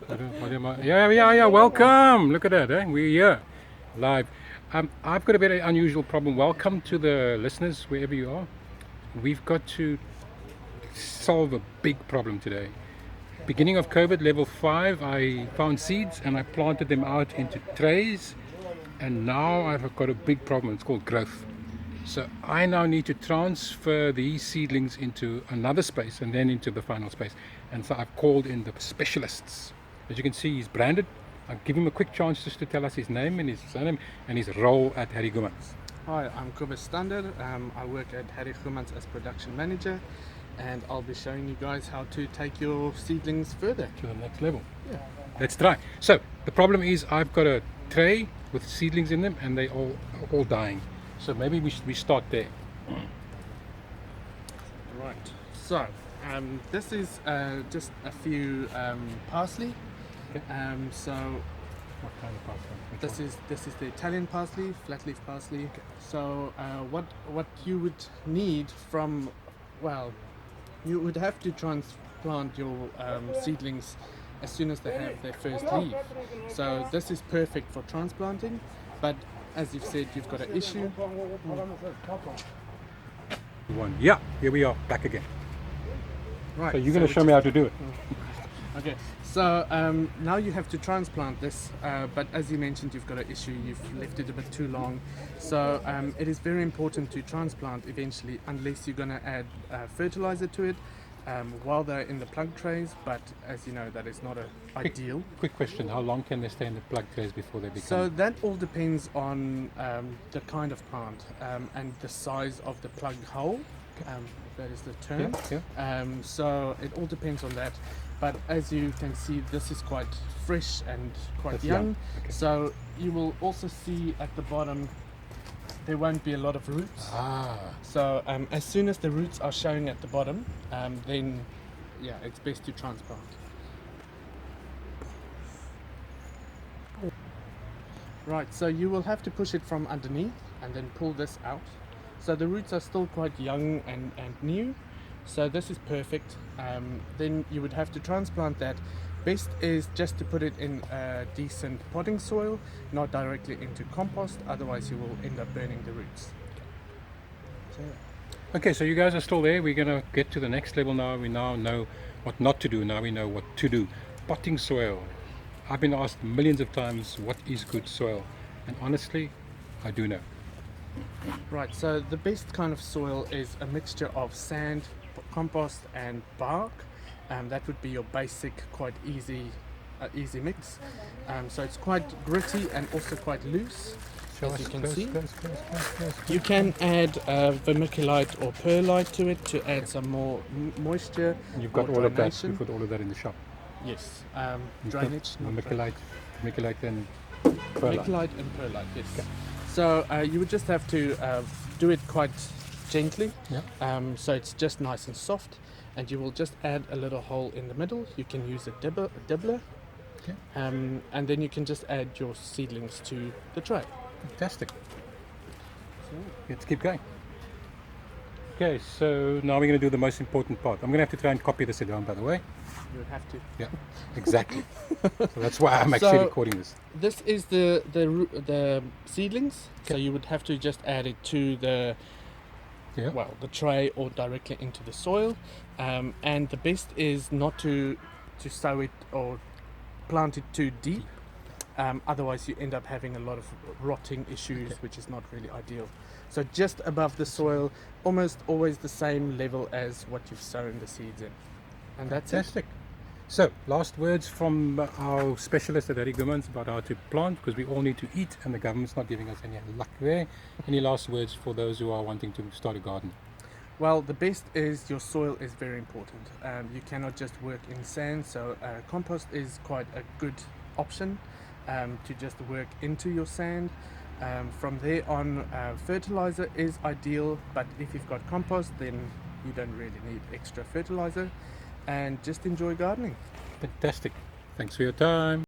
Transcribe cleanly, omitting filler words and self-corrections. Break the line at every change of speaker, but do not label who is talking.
Yeah. Welcome. Look at that. We're here, live. I've got a very unusual problem. Welcome to the listeners, wherever you are. We've got to solve a big problem today. Beginning of COVID, level 5, I found seeds and I planted them out into trays. And now I've got a big problem. It's called growth. So I now need to transfer these seedlings into another space and then into the final space. And so I've called in the specialists. As you can see, he's branded. I'll give him a quick chance just to tell us his name and his surname and his role at Harry Goemans.
Hi, I'm Kompost. I work at Harry Goemans as production manager, and I'll be showing you guys how to take your seedlings further
To the next level.
Yeah.
Let's try. So the problem is I've got a tray with seedlings in them and they all dying. So maybe we start there.
Right. So this is just a few parsley.
Okay.
So
What kind of parsley? Which
this is the Italian parsley, flat leaf parsley. Okay. So what you would need from, well, you would have to transplant your seedlings as soon as they have their first leaf. So this is perfect for transplanting, but as you've said, you've got an issue.
one? Yeah, here we are, back again.
Right.
So you're going to show me how to do it.
Okay, so now you have to transplant this, but as you mentioned, you've got an issue, you've left it a bit too long. So it is very important to transplant eventually, unless you're going to add fertilizer to it while they're in the plug trays, but as you know, that is not ideal.
Quick question, how long can they stay in the plug trays before they become...
So that all depends on the kind of plant and the size of the plug hole. That is the term.
Yeah.
So it all depends on that. But as you can see, this is quite fresh and quite
That's
young.
young. Okay.
So you will also see at the bottom there won't be a lot of roots. So as soon as the roots are showing at the bottom, then yeah, it's best to transplant. Right, so you will have to push it from underneath and then pull this out. So the roots are still quite young and new, so this is perfect. Then you would have to transplant that. Best is just to put it in a decent potting soil, not directly into compost, otherwise you will end up burning the roots. So,
Okay, so you guys are still there. We're going to get to the next level now. We now know what not to do. Now we know what to do. Potting soil. I've been asked millions of times, what is good soil? And honestly, I do know.
right, so the best kind of soil is a mixture of sand, compost and bark. That would be your basic, quite easy mix. So it's quite gritty and also quite loose, as you can see. You can add vermiculite or perlite to it to add some more moisture.
You've got
or
all of that.
draination.
You've got all of that in the shop.
Yes, drainage. not
Vermiculite and perlite.
Vermiculite and perlite, yes.
Okay.
So you would just have to do it quite gently,
Yeah.
so it's just nice and soft, and you will just add a little hole in the middle. You can use a dibbler,
Okay.
and then you can just add your seedlings to the tray.
Fantastic. Let's keep going. Okay, so now we're going to do the most important part. I'm going to have to try and copy this down, by the way.
You would have to.
Yeah, exactly. So that's why I'm actually recording this.
This is the seedlings. So you would have to just add it to the the tray or directly into the soil. And the best is not to sow it or plant it too deep. Otherwise, you end up having a lot of rotting issues, which is not really ideal. So just above the soil, almost always the same level as what you've sown the seeds in. And that's
Fantastic. So, last words from our specialist at Harry Goemans about how to plant, because we all need to eat and the government's not giving us any luck there. Any last words for those who are wanting to start a garden?
Well, the best is your soil is very important. You cannot just work in sand, so compost is quite a good option to just work into your sand. From there on, fertilizer is ideal, but if you've got compost, then you don't really need extra fertilizer, and just enjoy gardening.
Fantastic. Thanks for your time.